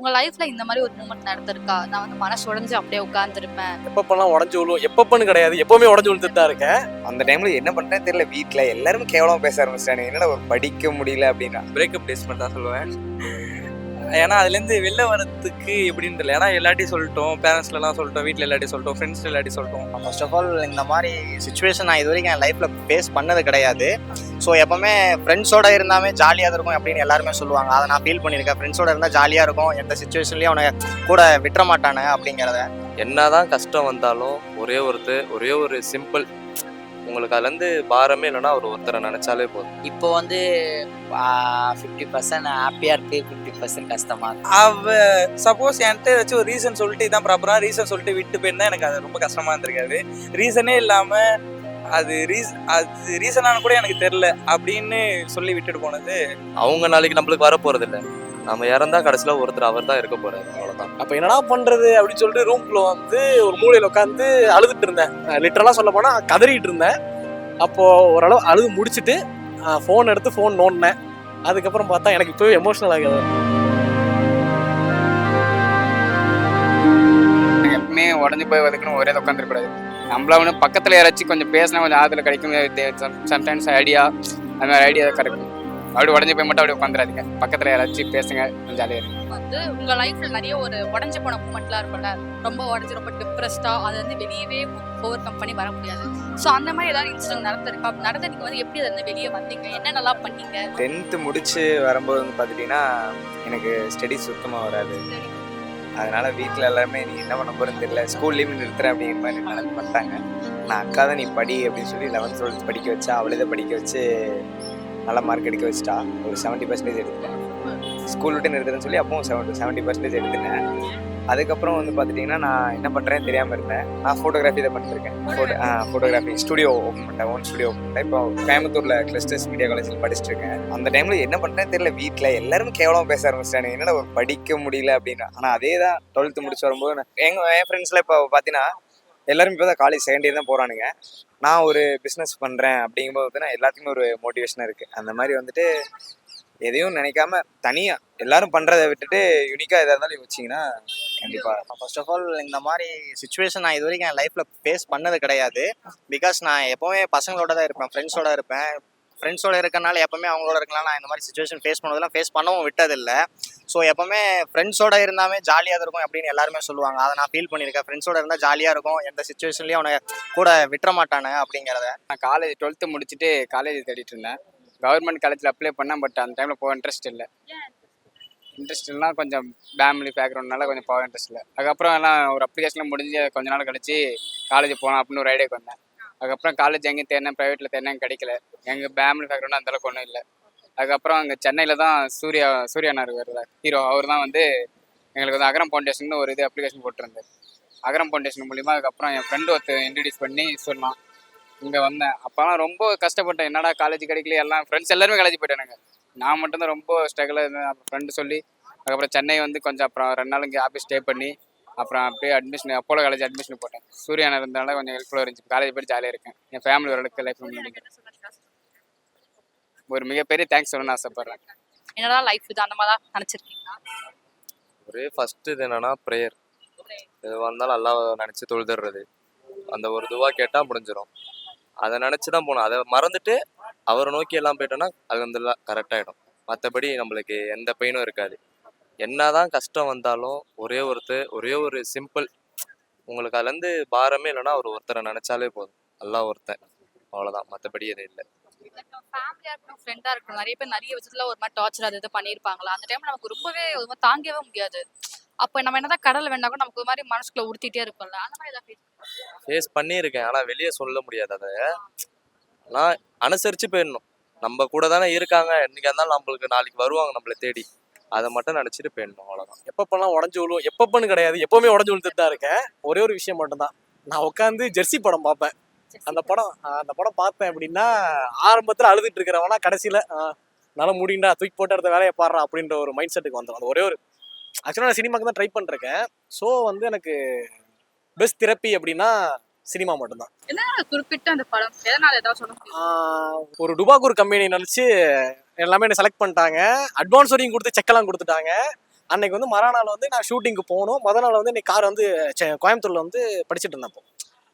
உங்க லைஃப்ல இந்த மாதிரி ஒரு மூமெண்ட் நடந்திருக்கா? நான் வந்து மனசு உடைஞ்சு அப்படியே உட்கார்ந்துருப்பேன். எப்பப்பெல்லாம் உடஞ்சு விழுவும், எப்பப்பன்னு கிடையாது, எப்பவுமே உடஞ்சு விழுந்துட்டு தான் இருக்கேன். அந்த டைம்ல என்ன பண்றேன்னு தெரியல. வீட்டுல எல்லாருமே கேவலமா பேச ஆரம்பிச்சிட்டாங்க. என்னடா ஒரு படிக்க முடியல அப்படின்னா பிரேக்கப் பிளேஸ்மெண்ட் தான் சொல்லுவேன். ஏன்னா அதுலேருந்து வெளில வரத்துக்கு எப்படின்னு தெரியல. ஏன்னா எல்லாட்டையும் சொல்லிட்டோம், பேரண்ட்ஸ்லாம் சொல்லிட்டோம், வீட்டில் எல்லாட்டையும் சொல்லிட்டோம், ஃப்ரெண்ட்ஸ் எல்லாட்டையும் சொல்லிட்டோம். ஃபர்ஸ்ட் ஆஃப் ஆல் இந்த மாதிரி சுச்சுவேஷன் நான் இது வரைக்கும் என் லைஃப்பில் ஃபேஸ் பண்ணது கிடையாது. ஸோ எப்போவுமே ஃப்ரெண்ட்ஸோட இருந்தாமே ஜாலியாக இருக்கும் அப்படின்னு எல்லாருமே சொல்லுவாங்க. அதை நான் ஃபீல் பண்ணியிருக்கேன். ஃப்ரெண்ட்ஸோட இருந்தால் ஜாலியாக இருக்கும், எந்த சுச்சுவேஷன்லேயும் அவனை கூட விட்டுற மாட்டானுங்க அப்படிங்கிறத. என்னதான் கஷ்டம் வந்தாலும் ஒரே ஒரு சிம்பிள், உங்களுக்கு அதுலேருந்து பாரமே இல்லைன்னா ஒரு ஒருத்தரை நினைச்சாலே போதும். இப்போ வந்து 50% ஹாப்பியாக இருக்குது, 50% கஷ்டமாக இருக்குது. அவ சப்போஸ் என்கிட்ட ஏதாச்சும் ஒரு ரீசன் சொல்லிட்டு இதான் ப்ராப்பராக ரீசன் சொல்லிட்டு விட்டு போயிருந்தா எனக்கு அது ரொம்ப கஷ்டமாக இருந்திருக்காது. ரீசனே இல்லாமல் அது ரீசனானு கூட எனக்கு தெரில அப்படின்னு சொல்லி விட்டுட்டு போனது. அவங்க நாளைக்கு நம்மளுக்கு வர போகிறது இல்லை, நம்ம இறந்தா கடைசியில் ஒருத்தர் அவர் தான் இருக்க போறாரு, அவ்வளோதான். அப்ப என்னடா பண்றது அப்படின்னு சொல்லிட்டு ரூம்குள்ள வந்து ஒரு மூலையில உட்காந்து அழுதுட்டு இருந்தேன். லிட்டரலா சொல்ல போனா கதறிட்டு இருந்தேன். அப்போ ஓரளவு அழுது முடிச்சுட்டு ஃபோன் எடுத்து ஃபோன் நோண்டினேன். அதுக்கப்புறம் பார்த்தா எனக்கு இப்பவே எமோஷனல் ஆகுது. எப்பவுமே உடஞ்சி போய் வதக்கணும், ஒரே உட்காந்துருக்கூடாது. நம்மள ஒன்று பக்கத்தில் யாராச்சும் கொஞ்சம் பேசினா கொஞ்சம் ஆதரவு கிடைக்கும். சம்டைம்ஸ் ஐடியா அந்த மாதிரி ஐடியா கிடைக்கும். அப்படி உடஞ்சி போய் மட்டும் அப்படி உட்காந்துடாதீங்க, பக்கத்தில் யாராச்சும் பேசுங்க, கொஞ்சம் ஜாலியாக இருக்கும். வந்து உங்க லைஃப்ல நிறைய ஒரு உடஞ்சு போன மூமெண்ட்லாம் இருக்கும்ல, ரொம்ப உடஞ்சு ரொம்ப டிப்ரெஸ்டா, அதை வந்து வெளியவே ஓவர் கம் பண்ணி வர முடியாது. ஸோ அந்த மாதிரி ஏதாவது இன்சிடென்ட் நடந்திருக்கா? நடந்து நீங்க வந்து எப்படி அதை வெளியே வந்தீங்க, என்னென்னலாம் பண்ணீங்க? 10th முடிச்சு வரும்போது வந்து பார்த்துட்டிங்கன்னா எனக்கு ஸ்டடீஸ் சுத்தமாக வராது. அதனால வீட்டில் எல்லாருமே நீ என்ன பண்ண போகிறேன்னு தெரியல, ஸ்கூல்லேயுமே நிறுத்துறேன் அப்படிங்கிற மாதிரி நினைச்சு பண்ணிட்டாங்க. நான் அக்கா தான் நீ படி அப்படின்னு சொல்லி 11th 12th படிக்க வச்சா, அவளே தான் படிக்க வச்சு நல்ல மார்க் எடுக்க வச்சுட்டா. ஒரு 70% எடுத்துட்டேன். ஸ்கூல் விட்டு நிறுத்துறேன்னு சொல்லி அப்பவும் 70% எடுத்துட்டேன். அதுக்கப்புறம் வந்து பார்த்துட்டிங்கன்னா நான் என்ன பண்ணுறேன்னு தெரியாமல் இருந்தேன். நான் ஃபோட்டோகிராஃபி தான் பண்ணிருக்கேன். ஃபோட்டோகிராஃபி ஸ்டுடியோ ஓப்பன் பண்ணிட்டேன், ஓன் ஸ்டுடியோ ஓப்பன் பண்ணிட்டேன். இப்போ கோயம்புத்தூரில் கிளஸ்டர்ஸ் மீடியா காலேஜில் படிச்சுட்டு இருக்கேன். அந்த டைமில் என்ன பண்ணுறேன்னு தெரியல. வீட்டில் எல்லாருமே கேவலமாக பேச ஆரம்பிச்சிட்டாங்க. என்னடா ஒரு படிக்க முடியல அப்படின்னா. ஆனால் அதே தான் 12th முடிச்சு வரும்போது என் ஃப்ரெண்ட்ஸில் இப்போ பார்த்தீங்கன்னா எல்லாரும் இப்போ தான் காலேஜ் செகண்ட் இயர் தான் போகிறானுங்க. நான் ஒரு பிஸ்னஸ் பண்ணுறேன் அப்படிங்கும்போது பார்த்தீங்கன்னா எல்லாத்துக்குமே ஒரு மோட்டிவேஷனாக இருக்குது. அந்த மாதிரி வந்துட்டு எதையும் நினைக்காம தனியாக எல்லாரும் பண்ணுறதை விட்டுட்டு யூனிக்காக எதாக இருந்தாலும் யோசிச்சிங்கன்னா கண்டிப்பாக. ஃபர்ஸ்ட் ஆஃப் ஆல் இந்த மாதிரி சுச்சுவேஷன் நான் இது வரைக்கும் என் லைஃப்பில் ஃபேஸ் பண்ணது கிடையாது. பிகாஸ் நான் எப்போவுமே பசங்களோட தான் இருப்பேன், ஃப்ரெண்ட்ஸோட இருப்பேன். ஃப்ரெண்ட்ஸோட இருக்கனால எப்போவுமே அவங்களோட இருக்கலாம். நான் இந்த மாதிரி சுச்சுவேஷன் ஃபேஸ் பண்ணதெல்லாம் ஃபேஸ் பண்ணவும் விட்டதில்லை. ஸோ எப்போவுமே ஃப்ரெண்ட்ஸோட இருந்தாமே ஜாலியாக இருக்கும் அப்படின்னு எல்லாருமே சொல்லுவாங்க. அதை நான் ஃபீல் பண்ணியிருக்கேன். ஃப்ரெண்ட்ஸோட இருந்தால் ஜாலியாக இருக்கும், எந்த சுச்சுவேஷன்லேயும் அவனை கூட விட்டுற மாட்டானுங்க அப்படிங்கிறத. நான் காலேஜ் 12th முடிச்சுட்டு காலேஜ் தேடிட்டு இருந்தேன். கவர்மெண்ட் காலேஜில் அப்ளை பண்ணேன். பட் அந்த டைமில் போக இன்ட்ரெஸ்ட் இல்லைனா கொஞ்சம் ஃபேமிலி பேக்ரவுண்ட்னால கொஞ்சம் போக இன்ட்ரெஸ்ட் இல்லை. அதுக்கப்புறம் எல்லாம் ஒரு அப்ளிகேஷனில் முடிஞ்சு கொஞ்ச நாள் கழிச்சு காலேஜ் போகலாம் அப்படின்னு ஒரு ஐடியாவுக்கு வந்தேன். அதுக்கப்புறம் காலேஜ் எங்கேயும் தேடினேன், ப்ரைவேட்டில் தேடினேன், கிடைக்கல. எங்கள் ஃபேமிலி பேக்ரவுண்ட் அந்தளவுக்கு ஒன்றும் இல்லை. அதுக்கப்புறம் அங்கே சென்னையில் தான் சூர்யானார் வருவார் ஹீரோ. அவர் தான் வந்து எங்களுக்கு வந்து அகரம் ஃபவுண்டேஷன் ஒரு அப்ளிகேஷன் போட்டிருந்தார். அகரம் ஃபவுண்டேஷன் மூலிமா அதுக்கப்புறம் என் ஃப்ரெண்டு ஒருத்தர் இன்ட்ரடியூஸ் பண்ணி சொன்னான். இங்கே வந்தேன். அப்போலாம் ரொம்ப கஷ்டப்பட்டேன். என்னடா காலேஜ் கிடைக்கல, எல்லாம் ஃப்ரெண்ட்ஸ் எல்லாருமே காலேஜ் போயிட்டானுங்க, நான் மட்டும்தான் ரொம்ப ஸ்ட்ரகிளாக இருந்தேன். அப்புறம் ஃப்ரெண்டு சொல்லி அதுக்கப்புறம் சென்னை வந்து கொஞ்சம் அப்புறம் 2 நாள் இங்கே ஆஃபீஸ் ஸ்டே பண்ணி அப்புறம் அப்படியே அட்மிஷன் அப்போலோ காலேஜ் அட்மிஷன் போட்டேன். சூர்யானா இருந்தனால கொஞ்சம் ஹெல்ப்ஃபுல்லாக இருந்துச்சு. காலேஜ் போய் ஜாலியாக இருக்கேன். என் ஃபேமிலி ஓரளவுக்கு லைஃப் ஒரு மிகப்பெரிய தேங்க்ஸ் சொல்லணும்னு ஆசைப்பட்றேன். என்னடா லைஃப் இது அந்த மாதிரி தான் நினச்சிருக்கீங்களா? ஒரே ஃபர்ஸ்ட் இது என்னன்னா ப்ரேயர். எது வந்தாலும் எல்லாம் நினச்சி தொழுதுறது, அந்த ஒரு துவா கேட்டால் முடிஞ்சிடும். அதை நினச்சி தான் போகணும். அதை மறந்துட்டு அவரை நோக்கி எல்லாம் போயிட்டோன்னா அது வந்து கரெக்டாகிடும். மற்றபடி நம்மளுக்கு எந்த பெயினும் இருக்காது. என்னதான் கஷ்டம் வந்தாலும் ஒரே ஒரு சிம்பிள், உங்களுக்கு அதுலேருந்து பாரமே இல்லைன்னா ஒருத்தரை நினைச்சாலே போதும், எல்லாம் ஒருத்தன், அவ்வளோதான். மற்றபடி எதுவும் இல்லை. ஃபேமிலியா இருக்கணும், ஃப்ரெண்டா இருக்கணும், நிறைய பேர் நிறைய விதத்துல ஒரு மாதிரி டார்ச்சர் அது இது பண்ணியிருப்பாங்களா? அந்த டைம்ல நமக்கு ரொம்பவே ஒரு மாதிரி தாங்கவே முடியாது. அப்போ நம்ம என்னதான் கடல் வேணா கூட நமக்கு ஒரு மாதிரி மனசுக்குள்ள உறுத்திட்டே இருக்கும்ல, அந்த மாதிரி ஏதாவது ஃபேஸ் பண்ணியிருக்கேன். ஆனால் வெளியே சொல்ல முடியாது. அதை ஆனால் அனுசரித்து போயிடணும். நம்ம கூட தானே இருக்காங்க, என்னைக்கா இருந்தாலும் நம்மளுக்கு நாளைக்கு வருவாங்க நம்மளை தேடி, அதை மட்டும் நினச்சிட்டு போயிடணும், அவ்வளோதான். எப்பப்பெல்லாம் உடஞ்சு விழுவும், எப்பப்பன்னு கிடையாது, எப்பவுமே உடஞ்சு விழுந்துட்டு தான் இருக்கேன். ஒரே ஒரு விஷயம் மட்டும்தான், நான் உட்காந்து ஜெர்சி படம் பார்ப்பேன். அந்த படம் பார்த்தேன் அப்படின்னா ஆரம்பத்தில் அழுதுட்டு இருக்கிறவனா கடைசியில் நல்லா முடிண்டா தூக்கி போட்டு அடுத்த வேலையை பாடுறான் அப்படின்ற ஒரு மைண்ட் செட்டுக்கு வந்துடும். அது ஒரே ஒரு ஆக்சுவலாக நான் சினிமாக்கு தான் ட்ரை பண்ணிருக்கேன். ஸோ வந்து எனக்கு பெஸ்ட் தெரப்பி அப்படின்னா சினிமா மட்டும்தான். குறிப்பிட்ட அந்த படம் எதனால ஏதாவது சொல்ல முடியும்? ஒரு டுபாக்கூர் கம்பெனி நினச்சி எல்லாமே என்ன செலக்ட் பண்ணிட்டாங்க. அட்வான்ஸ் வரையும் கொடுத்து செக்கெல்லாம் கொடுத்துட்டாங்க. அன்னைக்கு வந்து மறுநாள் வந்து நான் ஷூட்டிங்க்கு போகணும். முதல் நாள் வந்து இன்னைக்கு கார் வந்து கோயம்புத்தூர்ல வந்து படிச்சுட்டு இருந்தேன். அப்போ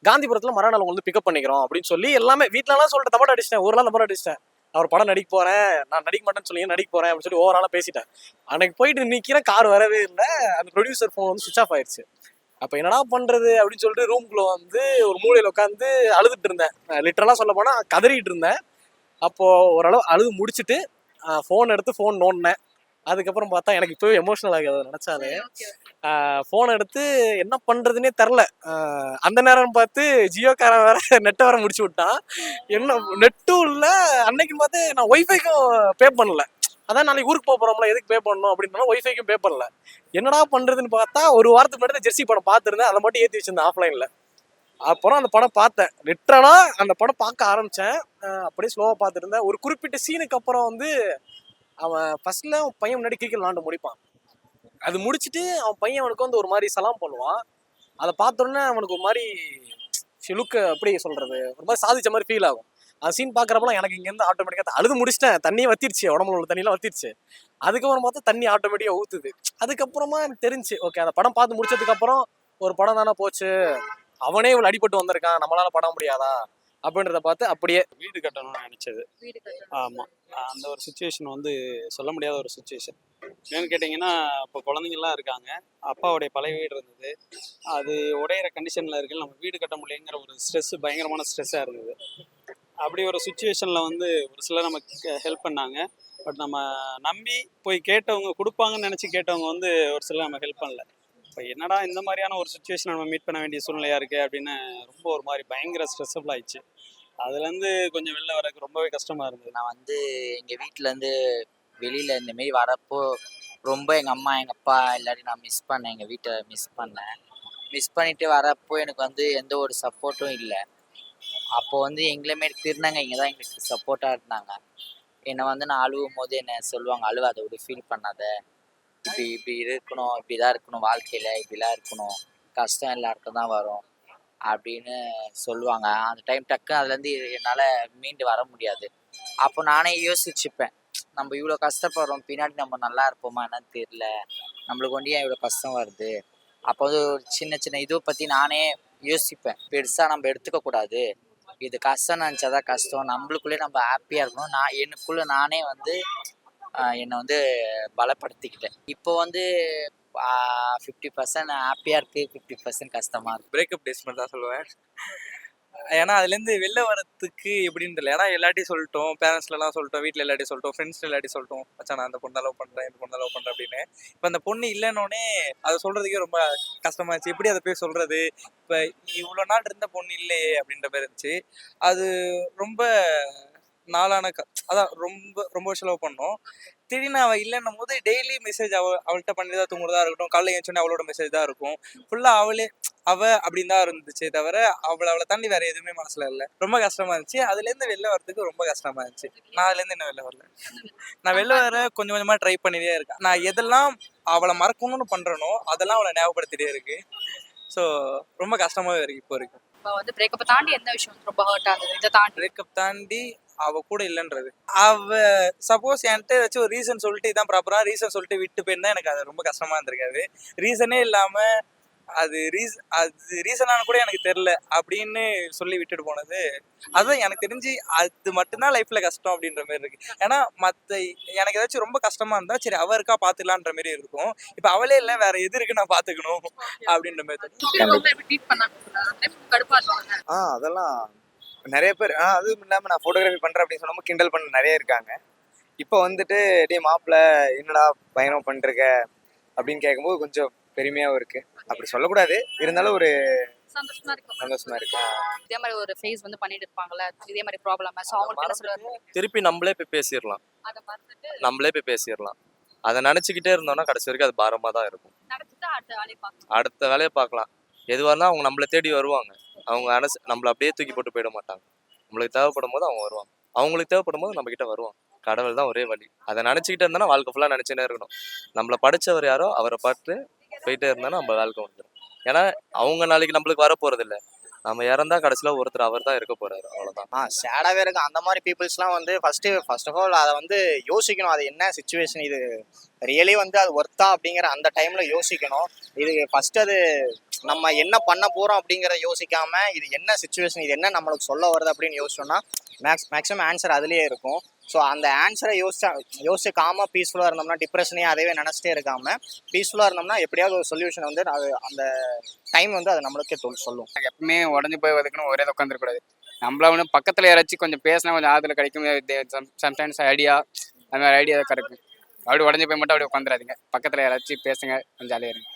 காந்திபுரத்தில் மறுநாள் வந்து பிக்கப் பண்ணிக்கிறோம் அப்படின்னு சொல்லி எல்லாமே வீட்டிலலாம் சொல்லிட்டு தப்பாட்ட அடிச்சிட்டேன். ஊரெல்லாம் தப்பாட்ட அடிச்சிட்டேன். அவர் படம் நடிக்க போறேன், நான் நடிக்க மாட்டேன்னு சொல்லி நடிக்க போறேன் அப்படின்னு சொல்லி ஓவராலாக பேசிட்டேன். அன்னைக்கு போயிட்டு நிற்கிறேன், கார் வரவே இல்லை. அந்த ப்ரொடியூசர் ஃபோன் வந்து சுவிச் ஆஃப் ஆயிடுச்சு. அப்போ என்னடா பண்றது அப்படின்னு சொல்லிட்டு ரூம்குள்ள வந்து ஒரு மூலையில் உட்காந்து அழுதுட்டு இருந்தேன். லிட்டரலாக சொல்ல போனால் கதறிட்டு இருந்தேன். அப்போ ஓரளவு அழுது முடிச்சுட்டு ஃபோன் எடுத்து ஃபோன் நோண்டினேன். அதுக்கப்புறம் பார்த்தா எனக்கு இப்போவே எமோஷனல் ஆகுது அதை நினச்சாலே. ஃபோன் எடுத்து என்ன பண்ணுறதுனே தெரில. அந்த நேரம் பார்த்து ஜியோக்காரன் வேற நெட்டை வேற முடிச்சு விட்டான். என்ன நெட்டும் இல்லை அன்னைக்கு பார்த்து நான் ஒய்ஃபைக்கும் பே பண்ணல. அதான் நாளைக்கு ஊருக்கு போகிறோம்ல எதுக்கு பே பண்ணணும் அப்படின்னா ஒய்ஃபைக்கும் பே பண்ணல. என்னடா பண்ணுறதுன்னு பார்த்தா ஒரு வாரத்துக்கு முன்னாடி ஜெர்சி படம் பார்த்துருந்தேன். அதை மட்டும் ஏற்றி வச்சிருந்தேன் ஆஃப்லைனில். அப்புறம் அந்த படம் பார்த்தேன். லிட்டரலாக அந்த படம் பார்க்க ஆரம்பித்தேன். அப்படியே ஸ்லோவாக பார்த்துருந்தேன். ஒரு குறிப்பிட்ட சீனுக்கு அப்புறம் வந்து அவன் ஃபர்ஸ்ட்ல அவன் பையன் முன்னாடி கிரிக்கெட் விளாண்டு முடிப்பான். அது முடிச்சுட்டு அவன் பையன் அவனுக்கு வந்து ஒரு மாதிரி சலாம் பண்ணுவான். அதை பார்த்தோன்னே அவனுக்கு ஒரு மாதிரி லுக்கு அப்படி சொல்றது ஒரு மாதிரி சாதிச்ச மாதிரி ஃபீல் ஆகும். அந்த சீன் பார்க்குறப்பலாம் எனக்கு இங்கேருந்து ஆட்டோமேட்டிக்காக அழுது முடிச்சிட்டேன். தண்ணியை வத்திருச்சு, உடம்புல உள்ள தண்ணியெலாம் வத்திருச்சு. அதுக்கப்புறம் பார்த்தா தண்ணி ஆட்டோமேட்டிக்காக ஊற்றுது. அதுக்கப்புறமா எனக்கு தெரிஞ்சு ஓகே அந்த படம் பார்த்து முடிச்சதுக்கப்புறம் ஒரு படம் தானே போச்சு, அவனே இவ்வளோ அடிபட்டு வந்திருக்கான், நம்மளால பட முடியாதா அப்படின்றத பார்த்து அப்படியே வீடு கட்டணும்னு நினச்சது. வீடு கட்டணும். ஆமாம், அந்த ஒரு சுச்சுவேஷன் வந்து சொல்ல முடியாத ஒரு சுச்சுவேஷன். ஏன்னு கேட்டிங்கன்னா இப்போ குழந்தைங்கள்லாம் இருக்காங்க, அப்பாவுடைய பழைய வீடு இருந்தது, அது உடையிற கண்டிஷனில் இருக்குது, நம்ம வீடு கட்ட முடியலைங்கிற ஒரு ஸ்ட்ரெஸ்ஸு, பயங்கரமான ஸ்ட்ரெஸ்ஸாக இருந்தது. அப்படி ஒரு சுச்சுவேஷனில் வந்து ஒரு சிலர் நமக்கு ஹெல்ப் பண்ணாங்க. பட் நம்ம நம்பி போய் கேட்டவங்க கொடுப்பாங்கன்னு நினச்சி கேட்டவங்க வந்து ஒரு சிலர் நம்ம ஹெல்ப் பண்ணல. இப்போ என்னடா இந்த மாதிரியான ஒரு சுச்சுவேஷன் நம்ம மீட் பண்ண வேண்டிய சூழ்நிலையாக இருக்குது அப்படின்னு ரொம்ப ஒரு மாதிரி பயங்கர ஸ்ட்ரெஸ்ஸபிள் ஆயிடுச்சு. அதுலேருந்து கொஞ்சம் வெளில வரக்கு ரொம்பவே கஷ்டமாக இருந்தது. நான் வந்து எங்கள் வீட்டிலேருந்து வெளியில் இந்தமாரி வரப்போ ரொம்ப எங்கள் அம்மா எங்கள் அப்பா எல்லாரையும் நான் மிஸ் பண்ணேன். எங்கள் வீட்டை மிஸ் பண்ணேன். மிஸ் பண்ணிட்டு வரப்போ எனக்கு வந்து எந்த ஒரு சப்போர்ட்டும் இல்லை. அப்போ வந்து எங்களுமே திருநங்கைங்க தான் எங்களுக்கு சப்போர்ட்டாக இருந்தாங்க. என்னை வந்து நான் அழுவும் போது என்னை சொல்லுவாங்க, அழுவாத விட ஃபீல் பண்ணாத, இப்படி இப்படி இருக்கணும், இப்படி தான் இருக்கணும் வாழ்க்கையில், இப்படிலாம் இருக்கணும், கஷ்டம் எல்லாருக்கும் தான் வரும் அப்படின்னு சொல்லுவாங்க. அந்த டைம் டக்கு அதுலேருந்து என்னால் மீண்டு வர முடியாது. அப்போ நானே யோசிச்சுப்பேன், நம்ம இவ்வளோ கஷ்டப்படுறோம், பின்னாடி நம்ம நல்லா இருப்போமா என்னன்னு தெரியல, நம்மளுக்கு ஒண்டி ஏன் இவ்வளோ கஷ்டம் வருது. அப்போ வந்து ஒரு சின்ன சின்ன இதை பற்றி நானே யோசிப்பேன். பெருசாக நம்ம எடுத்துக்க கூடாது, இது கஷ்டம் நினச்சாதான் கஷ்டம், நம்மளுக்குள்ளே நம்ம ஹாப்பியாக இருக்கணும். நான் எனக்குள்ளே நானே வந்து என்னை வந்து பலப்படுத்திக்கிட்டேன். இப்போ வந்து 50% ஹாப்பியாக இருக்குது, 50% கஷ்டமாக இருக்குது. பிரேக்கப் டேஸ் மட்டும் தான் சொல்லுவேன். ஏன்னா அதுலேருந்து வெளில வரத்துக்கு எப்படின்னு தெரியல. ஏன்னா எல்லாட்டையும் சொல்லிட்டோம், பேரண்ட்ஸ்லாம் சொல்லிட்டோம், வீட்டில் எல்லாட்டையும் சொல்லிட்டோம், ஃப்ரெண்ட்ஸ் எல்லாட்டையும் சொல்லிட்டோம், மச்சான் நான் அந்த பொண்ணை லவ் பண்ணுறேன், இந்த பொண்ணை லவ் பண்ணுறேன் அப்படின்னு. இப்போ அந்த பொண்ணு இல்லைன்னொடனே அதை சொல்கிறதுக்கே ரொம்ப கஷ்டமாச்சு. எப்படி அதை போய் சொல்கிறது, இப்போ இவ்வளோ நாள் இருந்த பொண்ணு இல்லையே அப்படின்ற மாதிரி இருந்துச்சு. அது ரொம்ப நாளான அதான் ரொம்ப ரொம்ப வருஷம் லவ் பண்ணோம். திடீர்னு அவள் இல்லைன்னும் போது டெய்லி மெசேஜ் அவள்கிட்ட பண்ணி தான் தூங்குறதா இருக்கட்டும், காலைல ஏஞ்சோடனே அவளோட மெசேஜ் தான் இருக்கும். ஃபுல்லாக அவ அப்படின்னு தான் இருந்துச்சே தவிர அவளை தாண்டி வேற எதுவுமே மனசுல இல்லை. ரொம்ப கஷ்டமா இருந்துச்சு. அதுலேருந்து வெளில வரதுக்கு ரொம்ப கஷ்டமா இருந்துச்சு. நான் அதுலேருந்து இன்னும் வெளில வரல. நான் வெளில வர கொஞ்சம் கொஞ்சமாக ட்ரை பண்ணிட்டே இருக்கேன். நான் எதெல்லாம் அவளை மறக்கணும்னு பண்ணுறனோ அதெல்லாம் அவளை ஞாபகப்படுத்திட்டே இருக்கு. ஸோ ரொம்ப கஷ்டமாகவே இருக்கு இப்போ வரைக்கும். இப்போ வந்து பிரேக்கப்பை தாண்டி எந்த விஷயம் ரொம்ப ஹர்ட் ஆகுது? இதை தாண்டி பிரேக்கப் தாண்டி அவ கூட இல்லைன்றது. அவ சப்போஸ் என்கிட்ட ஏதாச்சும் ஒரு ரீசன் சொல்லிட்டு இதான் ப்ராப்பராக ரீசன் சொல்லிட்டு விட்டு போயிருந்தா எனக்கு அது ரொம்ப கஷ்டமா இருந்திருக்காது. ரீசனே இல்லாமல் அது ரீசனானு கூட எனக்கு தெரில அப்படின்னு சொல்லி விட்டுட்டு போனது, அதுதான் எனக்கு தெரிஞ்சு அது மட்டும்தான் லைஃப்ல கஷ்டம் அப்படின்ற மாதிரி இருக்கு. ஏன்னா மற்ற எனக்கு ஏதாச்சும் ரொம்ப கஷ்டமா இருந்தா சரி அவ இருக்கா பாத்துக்கலான்ற மாதிரி இருக்கும். இப்ப அவளே இல்லை வேற எது இருக்கு நான் பாத்துக்கணும் அப்படின்ற மாதிரி ட்ரீட் பண்ணாங்க கடுப்பா இருப்பாங்க. அதெல்லாம் நிறைய பேர் அதுவும் இல்லாமல் நான் ஃபோட்டோகிராஃபி பண்ணுறேன் அப்படின்னு சொல்லாமல் கிண்டல் பண்ண நிறைய இருக்காங்க. இப்போ வந்துட்டு டே மாப்பிள்ள என்னடா பயணம் பண்ணிருக்க அப்படின்னு கேட்கும்போது கொஞ்சம் பெருமையாகவும் இருக்குது. அப்படி சொல்லக்கூடாது, இருந்தாலும் ஒரு சந்தோஷமா இருக்கும். சந்தோஷமா இருக்கு. இதே மாதிரி ஒரு ஃபேஸ் வந்து பண்ணிட்டு இருப்பாங்கல்ல, இதே மாதிரி ப்ராப்ளம், ஸோ அவங்களுக்கு என்ன சொல்லுவாங்க? திருப்பி நம்மளே போய் பேசிடலாம், அதை மறந்துட்டு நம்மளே போய் பேசிடலாம். அதை நினச்சிக்கிட்டே இருந்தோம்னா கடைசி வரைக்கும் அது பாரமாக தான் இருக்கும். நடந்துட்டு அடுத்த வேலையை பார்க்கலாம். அடுத்த வேலையை பார்க்கலாம். எதுவாக இருந்தால் அவங்க நம்மளை தேடி வருவாங்க. அவங்க நம்மளை அப்படியே தூக்கி போட்டு போயிட மாட்டாங்க. நம்மளுக்கு தேவைப்படும் போது அவங்க வருவாங்க, அவங்களுக்கு தேவைப்படும் போது நம்மக்கிட்ட வருவாங்க. கடவுள் தான் ஒரே வழி. அதை நினச்சிக்கிட்டே இருந்தோன்னா வாழ்க்கை ஃபுல்லாக நினச்சினே இருக்கணும். நம்மளை படித்தவர் யாரோ அவரை பார்த்து போயிட்டே இருந்தாலும் நம்ம வாழ்க்கை வந்துடும். ஏன்னா அவங்க நாளைக்கு நம்மளுக்கு வரப்போகிறது இல்லை, நம்ம இறந்தா கடைசியில் ஒருத்தர் அவர் தான் இருக்க போறாரு, அவ்வளோதான். சேடாகவே இருக்கும். அந்த மாதிரி பீப்புள்ஸ்லாம் வந்து ஃபர்ஸ்ட் ஆஃப் ஆல் அதை வந்து யோசிக்கணும். அது என்ன சுச்சுவேஷன், இது ரியலி வந்து அது ஒர்த்தா அப்படிங்கிற அந்த டைமில் யோசிக்கணும். இது ஃபர்ஸ்ட் அது நம்ம என்ன பண்ண போகிறோம் அப்படிங்கிறத யோசிக்காம இது என்ன சுச்சுவேஷன், இது என்ன நம்மளுக்கு சொல்ல வருது அப்படின்னு யோசிச்சோம்னா மேக்ஸிமம் ஆன்சர் அதுலேயே இருக்கும். ஸோ அந்த ஆன்சரை யோசிக்காம பீஸ்ஃபுல்லாக இருந்தோம்னா, டிப்ரெஷனே அதவே நினச்சிட்டே இருக்காமல் பீஸ்ஃபுல்லாக இருந்தோம்னா எப்படியாவது ஒரு சொல்யூஷன் வந்து அது அந்த டைம் வந்து அது நம்மளுக்கே சொல்லும். எப்பவுமே உடஞ்சி போய் வதக்கணும், ஒரே உட்காந்துருக்கூடாது. நம்மள ஒன்று பக்கத்தில் யாராச்சும் கொஞ்சம் பேசினா கொஞ்சம் ஆறுதல் கிடைக்கும். சம்டைம்ஸ் ஐடியா அந்த மாதிரி ஐடியா கிடைக்கும். அப்படி உடஞ்சி போய் மட்டும் அப்படியே உட்காந்துடாதீங்க. பக்கத்தில் யாராச்சும் பேசுங்க, கொஞ்சம் ஜாலியாக இருங்க.